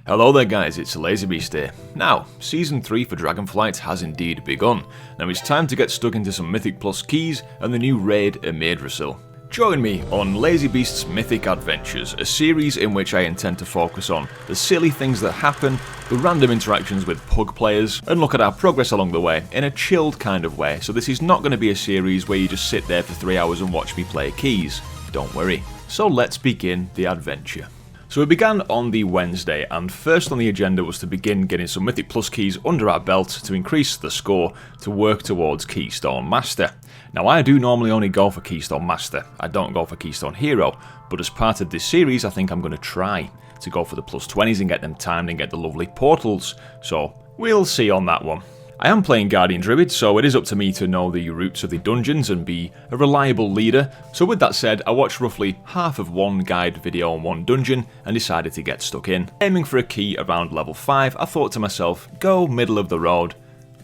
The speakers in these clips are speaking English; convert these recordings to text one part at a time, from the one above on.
Hello there guys, it's LazyBeast's here. Now, Season 3 for Dragonflight has indeed begun. Now it's time to get stuck into some Mythic Plus keys and the new raid Atal'Dazar. Join me on LazyBeast's Mythic Adventures, a series in which I intend to focus on the silly things that happen, the random interactions with pug players, and look at our progress along the way in a chilled kind of way. So this is not going to be a series where you just sit there for 3 hours and watch me play keys. Don't worry. So let's begin the adventure. So we began on the Wednesday, and first on the agenda was to begin getting some Mythic Plus keys under our belt to increase the score to work towards Keystone Master. Now I do normally only go for Keystone Master, I don't go for Keystone Hero, but as part of this series I think I'm going to try to go for the plus 20s and get them timed and get the lovely portals, so we'll see on that one. I am playing Guardian Druid, so it is up to me to know the routes of the dungeons and be a reliable leader. So with that said, I watched roughly half of one guide video on one dungeon and decided to get stuck in. Aiming for a key around level 5, I thought to myself, go middle of the road.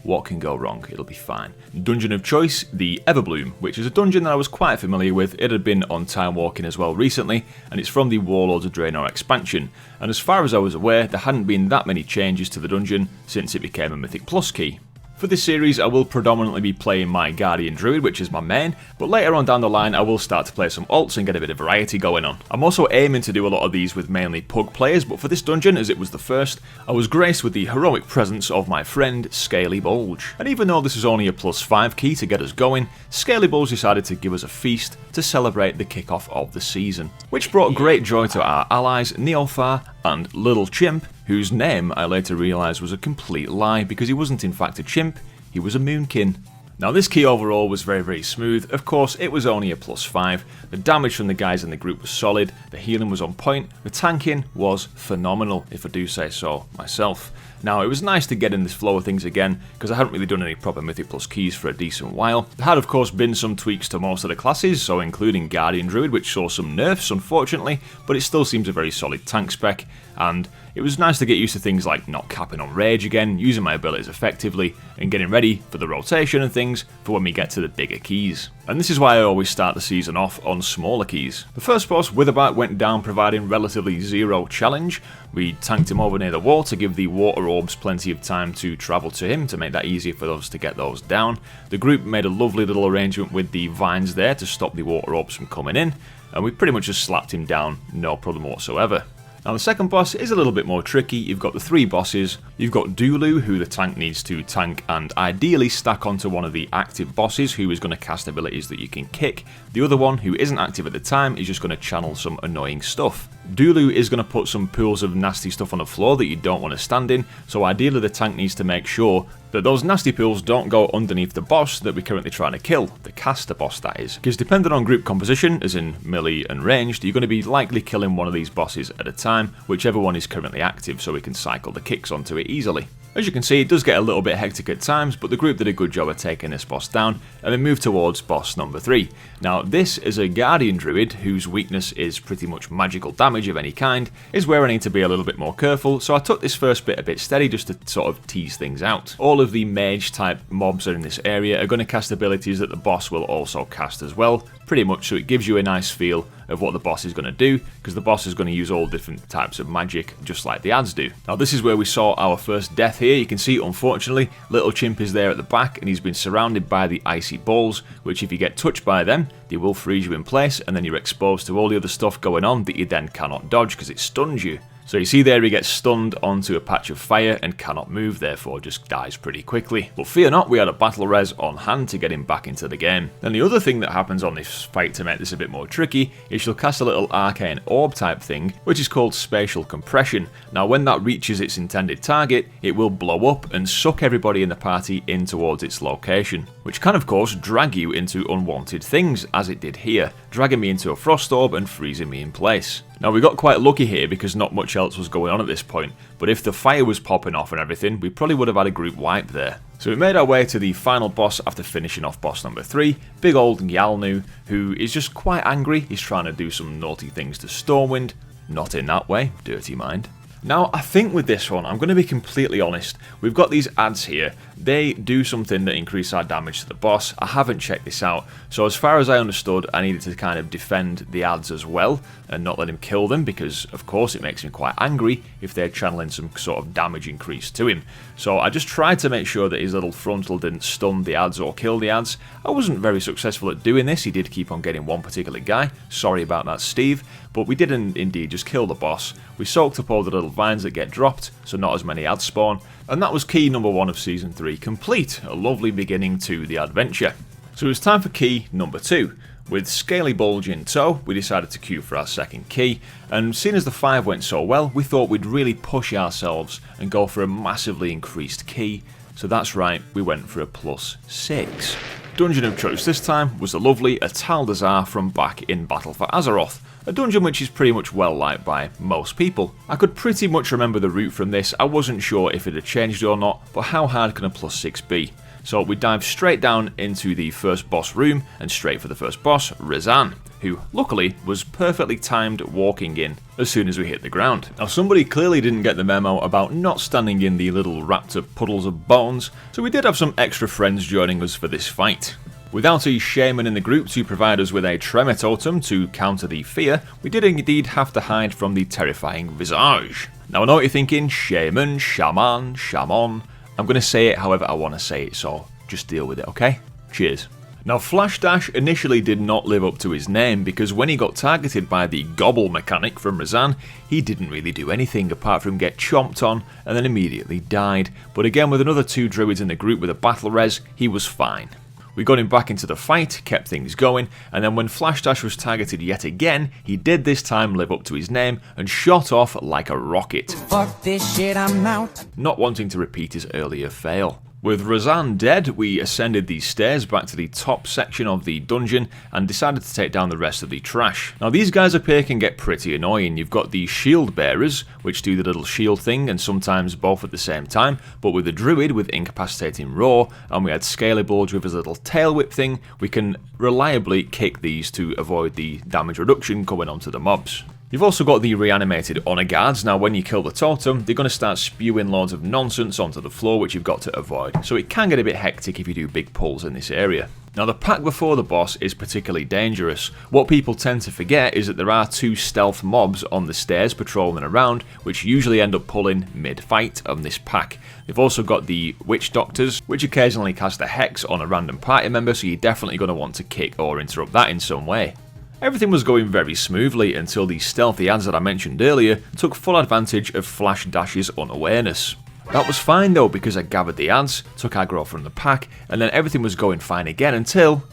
What can go wrong? It'll be fine. Dungeon of choice, the Everbloom, which is a dungeon that I was quite familiar with. It had been on Time Walking as well recently, and it's from the Warlords of Draenor expansion. And as far as I was aware, there hadn't been that many changes to the dungeon since it became a Mythic Plus key. For this series, I will predominantly be playing my Guardian Druid, which is my main, but later on down the line I will start to play some alts and get a bit of variety going on. I'm also aiming to do a lot of these with mainly pug players, but for this dungeon, as it was the first, I was graced with the heroic presence of my friend Scaly Bulge. And even though this is only a plus 5 key to get us going, Scaly Bulge decided to give us a feast to celebrate the kickoff of the season, which brought great joy to our allies Neophar and Little Chimp, whose name I later realised was a complete lie because he wasn't in fact a chimp, he was a moonkin. Now this key overall was very smooth. Of course it was only a plus 5, the damage from the guys in the group was solid, the healing was on point, the tanking was phenomenal if I do say so myself. Now it was nice to get in this flow of things again because I hadn't really done any proper Mythic Plus keys for a decent while. There had of course been some tweaks to most of the classes, so including Guardian Druid, which saw some nerfs unfortunately, but it still seems a very solid tank spec, and it was nice to get used to things like not capping on rage again, using my abilities effectively, and getting ready for the rotation and things for when we get to the bigger keys. And this is why I always start the season off on smaller keys. The first boss, Witherbite, went down providing relatively zero challenge. We tanked him over near the wall to give the water orbs plenty of time to travel to him to make that easier for us to get those down. The group made a lovely little arrangement with the vines there to stop the water orbs from coming in, and we pretty much just slapped him down, no problem whatsoever. Now the second boss is a little bit more tricky. You've got the 3 bosses. You've got Dulu, who the tank needs to tank and ideally stack onto one of the active bosses who is going to cast abilities that you can kick. The other one, who isn't active at the time, is just going to channel some annoying stuff. Dulu is going to put some pools of nasty stuff on the floor that you don't want to stand in, so ideally the tank needs to make sure that those nasty pools don't go underneath the boss that we're currently trying to kill, the caster boss that is. Because depending on group composition, as in melee and ranged, you're going to be likely killing one of these bosses at a time, whichever one is currently active, so we can cycle the kicks onto it easily. As you can see, it does get a little bit hectic at times, but the group did a good job of taking this boss down, and then moved towards boss number 3. Now this is a Guardian Druid, whose weakness is pretty much magical damage of any kind, is where I need to be a little bit more careful, so I took this first bit a bit steady just to sort of tease things out. All of the mage type mobs that are in this area are going to cast abilities that the boss will also cast as well, pretty much so it gives you a nice feel of what the boss is going to do, because the boss is going to use all different types of magic, just like the ads do. Now this is where we saw our first death here. You can see, unfortunately, Little Chimp is there at the back, and he's been surrounded by the icy balls, which if you get touched by them, they will freeze you in place, and then you're exposed to all the other stuff going on that you then cannot dodge, because it stuns you. So you see there he gets stunned onto a patch of fire and cannot move, therefore just dies pretty quickly. But fear not, we had a battle res on hand to get him back into the game. Then the other thing that happens on this fight to make this a bit more tricky is she'll cast a little arcane orb type thing, which is called spatial compression. Now when that reaches its intended target, it will blow up and suck everybody in the party in towards its location, which can of course drag you into unwanted things, as it did here, dragging me into a frost orb and freezing me in place. Now we got quite lucky here because not much else was going on at this point, but if the fire was popping off and everything, we probably would have had a group wipe there. So we made our way to the final boss after finishing off boss number 3, big old Yalnu, who is just quite angry. He's trying to do some naughty things to Stormwind, not in that way, dirty mind. Now, I think with this one, I'm going to be completely honest, we've got these ads here, they do something that increase our damage to the boss. I haven't checked this out, so as far as I understood, I needed to kind of defend the ads as well, and not let him kill them, because of course it makes me quite angry if they're channeling some sort of damage increase to him. So I just tried to make sure that his little frontal didn't stun the ads or kill the ads. I wasn't very successful at doing this, he did keep on getting one particular guy, sorry about that Steve, but we did indeed just kill the boss. We soaked up all the little vines that get dropped, so not as many ads spawn, and that was key number 1 of Season 3 complete, a lovely beginning to the adventure. So it was time for key number 2. With Scaly Bulge in tow, we decided to queue for our second key, and seeing as the 5 went so well, we thought we'd really push ourselves and go for a massively increased key, so that's right, we went for a +6. Dungeon of choice this time was the lovely Atal'Dazar from back in Battle for Azeroth, a dungeon which is pretty much well liked by most people. I could pretty much remember the route from this, I wasn't sure if it had changed or not, but how hard can a +6 be? So we dived straight down into the first boss room and straight for the first boss, Razan, who luckily was perfectly timed walking in as soon as we hit the ground. Now somebody clearly didn't get the memo about not standing in the little wrapped up puddles of bones, so we did have some extra friends joining us for this fight. Without a shaman in the group to provide us with a tremor totem to counter the fear, we did indeed have to hide from the terrifying visage. Now I know what you're thinking, shaman, shaman, shamon. I'm going to say it however I want to say it, so just deal with it, okay? Cheers. Now Flash Dash initially did not live up to his name because when he got targeted by the gobble mechanic from Razan, he didn't really do anything apart from get chomped on and then immediately died. But again, with another 2 druids in the group with a battle res, he was fine. We got him back into the fight, kept things going, and then when Flash Dash was targeted yet again, he did this time live up to his name and shot off like a rocket. Fuck this shit, I'm out. Not wanting to repeat his earlier fail. With Razan dead, we ascended these stairs back to the top section of the dungeon and decided to take down the rest of the trash. Now these guys up here can get pretty annoying. You've got the shield bearers, which do the little shield thing and sometimes both at the same time, but with the druid with incapacitating roar, and we had Scaly Bulge with his little tail whip thing, we can reliably kick these to avoid the damage reduction coming onto the mobs. You've also got the reanimated honor guards. Now when you kill the totem, they're going to start spewing loads of nonsense onto the floor which you've got to avoid, so it can get a bit hectic if you do big pulls in this area. Now the pack before the boss is particularly dangerous. What people tend to forget is that there are 2 stealth mobs on the stairs patrolling around, which usually end up pulling mid-fight on this pack. They've also got the witch doctors, which occasionally cast a hex on a random party member, so you're definitely going to want to kick or interrupt that in some way. Everything was going very smoothly until the stealthy ads that I mentioned earlier took full advantage of Flash Dash's unawareness. That was fine though because I gathered the ads, took aggro from the pack, and then everything was going fine again until...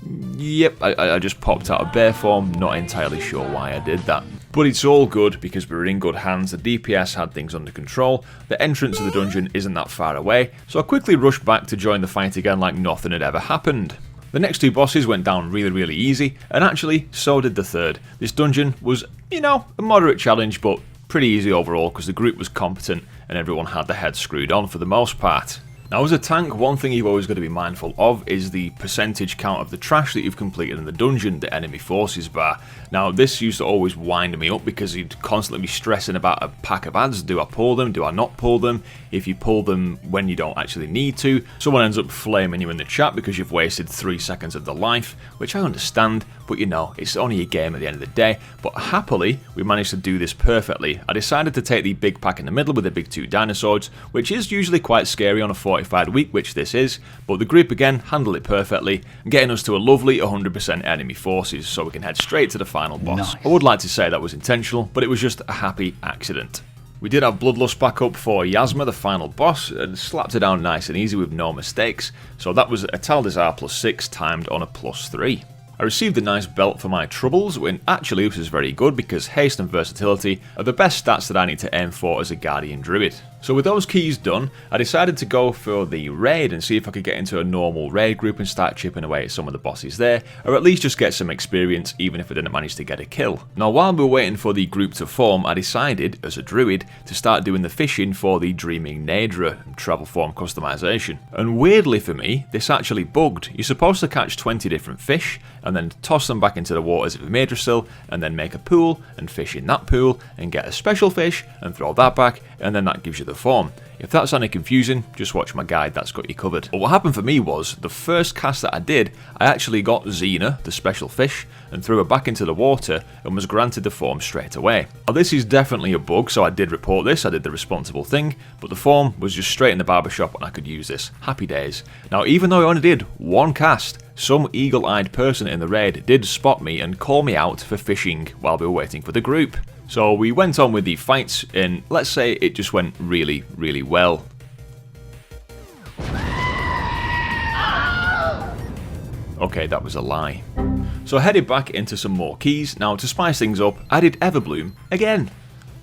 Yep, I just popped out of bear form, not entirely sure why I did that. But it's all good because we were in good hands, the DPS had things under control, the entrance to the dungeon isn't that far away, so I quickly rushed back to join the fight again like nothing had ever happened. The next 2 bosses went down really easy, and actually, so did the third. This dungeon was, you know, a moderate challenge, but pretty easy overall because the group was competent and everyone had their heads screwed on for the most part. Now as a tank, one thing you've always got to be mindful of is the percentage count of the trash that you've completed in the dungeon, the enemy forces bar. Now this used to always wind me up because you'd constantly be stressing about a pack of ads. Do I pull them? Do I not pull them? If you pull them when you don't actually need to, someone ends up flaming you in the chat because you've wasted 3 seconds of their life, which I understand, but you know, it's only a game at the end of the day. But happily, we managed to do this perfectly. I decided to take the big pack in the middle with the big 2 dinosaurs, which is usually quite scary on a fortified week, which this is, but the group again handled it perfectly, getting us to a lovely 100% enemy forces, so we can head straight to the final boss. Nice. I would like to say that was intentional, but it was just a happy accident. We did have Bloodlust back up for Yasma, the final boss, and slapped her down nice and easy with no mistakes, so that was Atal'Dazar +6 timed on a +3. I received a nice belt for my troubles, when actually this is very good because haste and versatility are the best stats that I need to aim for as a Guardian Druid. So with those keys done, I decided to go for the raid and see if I could get into a normal raid group and start chipping away at some of the bosses there, or at least just get some experience even if I didn't manage to get a kill. Now while we were waiting for the group to form, I decided, as a druid, to start doing the fishing for the Dreaming Naedra travel form customization. And weirdly for me, this actually bugged. You're supposed to catch 20 different fish, and then toss them back into the waters of a Madrasil, and then make a pool, and fish in that pool, and get a special fish, and throw that back, and then that gives you the form. If that sounded confusing, just watch my guide, that's got you covered. But what happened for me was, the first cast that I did, I actually got Xena, the special fish, and threw her back into the water, and was granted the form straight away. Now this is definitely a bug, so I did report this, I did the responsible thing, but the form was just straight in the barbershop and I could use this. Happy days. Now even though I only did one cast, some eagle-eyed person in the raid did spot me and call me out for fishing while we were waiting for the group. So we went on with the fights, and let's say it just went really, really well. Okay, that was a lie. So I headed back into some more keys. Now to spice things up, I did Everbloom again,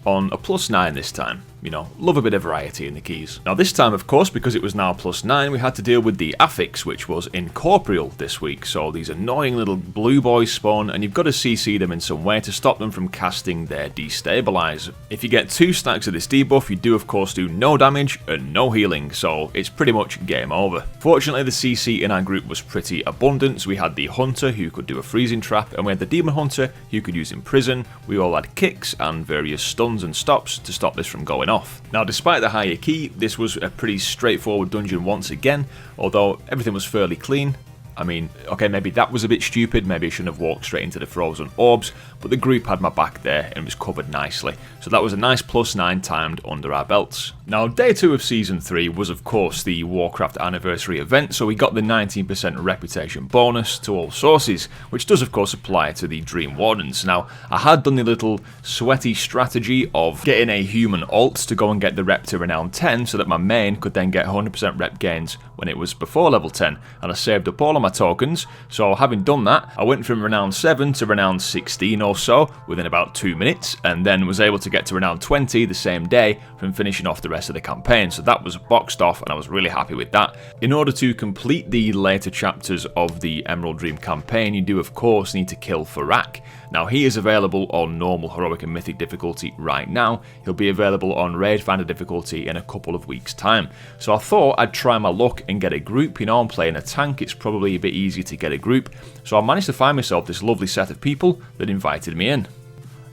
on a +9 this time. You know, love a bit of variety in the keys. Now this time, of course, because it was now +9, we had to deal with the affix, which was incorporeal this week. So these annoying little blue boys spawn, and you've got to CC them in some way to stop them from casting their destabilize. If you get 2 stacks of this debuff, you do of course do no damage and no healing, so it's pretty much game over. Fortunately, the CC in our group was pretty abundant. So we had the Hunter, who could do a freezing trap, and we had the Demon Hunter, who could use Imprison. We all had kicks and various stuns and stops to stop this from going off. Now despite the higher key, this was a pretty straightforward dungeon once again, although everything was fairly clean. I mean, okay, maybe that was a bit stupid, maybe I shouldn't have walked straight into the frozen orbs, but the group had my back there and was covered nicely. So that was a nice +9 timed under our belts. Now, day 2 of Season 3 was of course the Warcraft anniversary event, so we got the 19% reputation bonus to all sources, which does of course apply to the Dream Wardens. Now, I had done the little sweaty strategy of getting a human alt to go and get the rep to renown 10, so that my main could then get 100% rep gains when it was before level 10, and I saved up all of my tokens. So having done that, I went from renown 7 to renown 16 or so within about 2 minutes, and then was able to get to renown 20 the same day from finishing off the rest of the campaign. So that was boxed off and I was really happy with that. In order to complete the later chapters of the Emerald Dream campaign, you do of course need to kill Farak. Now he is available on normal, heroic and mythic difficulty right now. He'll be available on raid finder difficulty in a couple of weeks time. So I thought I'd try my luck and get a group. You know, I'm playing a tank, it's probably a bit easier to get a group. So I managed to find myself this lovely set of people that invited me in.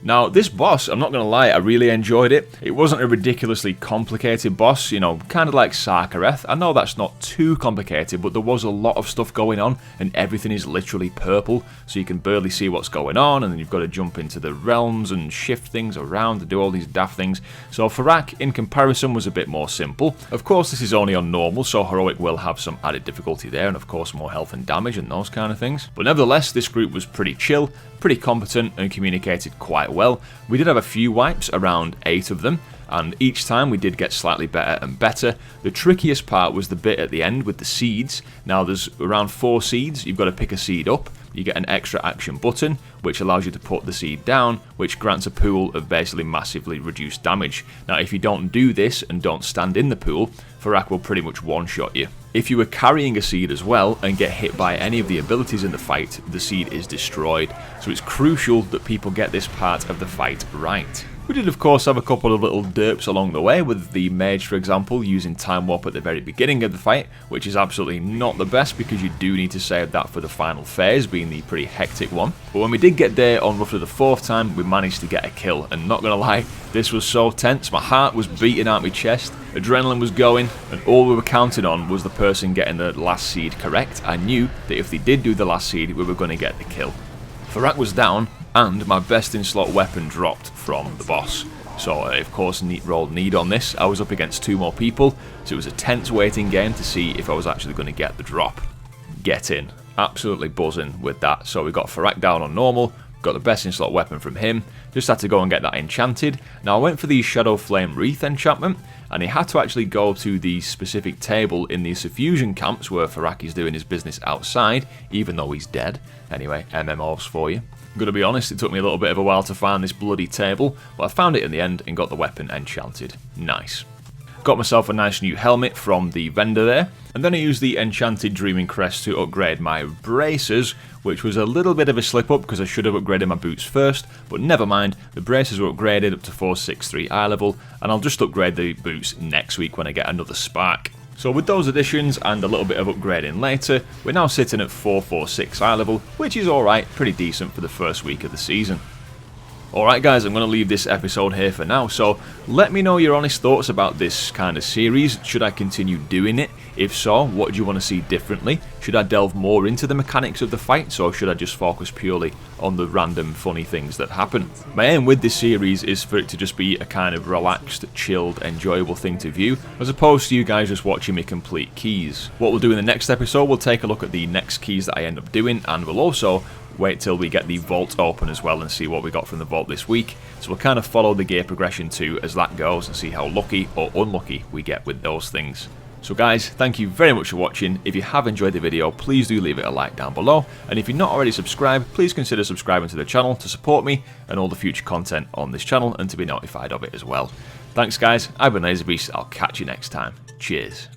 Now, this boss, I'm not going to lie, I really enjoyed it. It wasn't a ridiculously complicated boss, you know, kind of like Sarkareth. I know that's not too complicated, but there was a lot of stuff going on, and everything is literally purple, so you can barely see what's going on, and then you've got to jump into the realms and shift things around to do all these daft things. So Farak, in comparison, was a bit more simple. Of course, this is only on normal, so heroic will have some added difficulty there, and of course more health and damage and those kind of things. But nevertheless, this group was pretty chill, pretty competent, and communicated quite well. We did have a few wipes, around 8 of them, and each time we did get slightly better and better. The trickiest part was the bit at the end with the seeds. Now there's around 4 seeds, you've got to pick a seed up, you get an extra action button which allows you to put the seed down, which grants a pool of basically massively reduced damage. Now if you don't do this and don't stand in the pool, Farak will pretty much one-shot you. If you were carrying a seed as well and get hit by any of the abilities in the fight, the seed is destroyed. So it's crucial that people get this part of the fight right. We did of course have a couple of little derps along the way, with the mage for example using time warp at the very beginning of the fight, which is absolutely not the best because you do need to save that for the final phase, being the pretty hectic one. But when we did get there on roughly the 4th time, we managed to get a kill, and not gonna lie, this was so tense, my heart was beating out my chest, adrenaline was going, and all we were counting on was the person getting the last seed correct. I knew that if they did do the last seed, we were going to get the kill. Farak was down, and my best in slot weapon dropped from the boss. So I of course rolled need on this. I was up against 2 more people, so it was a tense waiting game to see if I was actually going to get the drop. Get in. Absolutely buzzing with that. So we got Farak down on normal, got the best in slot weapon from him, just had to go and get that enchanted. Now I went for the Shadow Flame Wreath enchantment, and he had to actually go to the specific table in the Suffusion camps where Farak is doing his business outside, even though he's dead. Anyway, MMOs for you. I'm going to be honest, it took me a little bit of a while to find this bloody table, but I found it in the end and got the weapon enchanted. Nice. Got myself a nice new helmet from the vendor there, and then I used the Enchanted Dreaming Crest to upgrade my bracers, which was a little bit of a slip up because I should have upgraded my boots first, but never mind, the bracers were upgraded up to 463 eye level, and I'll just upgrade the boots next week when I get another spark. So with those additions and a little bit of upgrading later, we're now sitting at 446 eye level, which is alright, pretty decent for the first week of the season. Alright guys, I'm going to leave this episode here for now, so let me know your honest thoughts about this kind of series. Should I continue doing it? If so, what do you want to see differently? Should I delve more into the mechanics of the fights, or should I just focus purely on the random funny things that happen? My aim with this series is for it to just be a kind of relaxed, chilled, enjoyable thing to view, as opposed to you guys just watching me complete keys. What we'll do in the next episode, we'll take a look at the next keys that I end up doing, and we'll also wait till we get the vault open as well and see what we got from the vault this week. So we'll kind of follow the gear progression too as that goes and see how lucky or unlucky we get with those things. So guys, thank you very much for watching. If you have enjoyed the video, please do leave it a like down below, and if you're not already subscribed, please consider subscribing to the channel to support me and all the future content on this channel and to be notified of it as well. Thanks guys, I've been LazyBeast, I'll catch you next time. Cheers.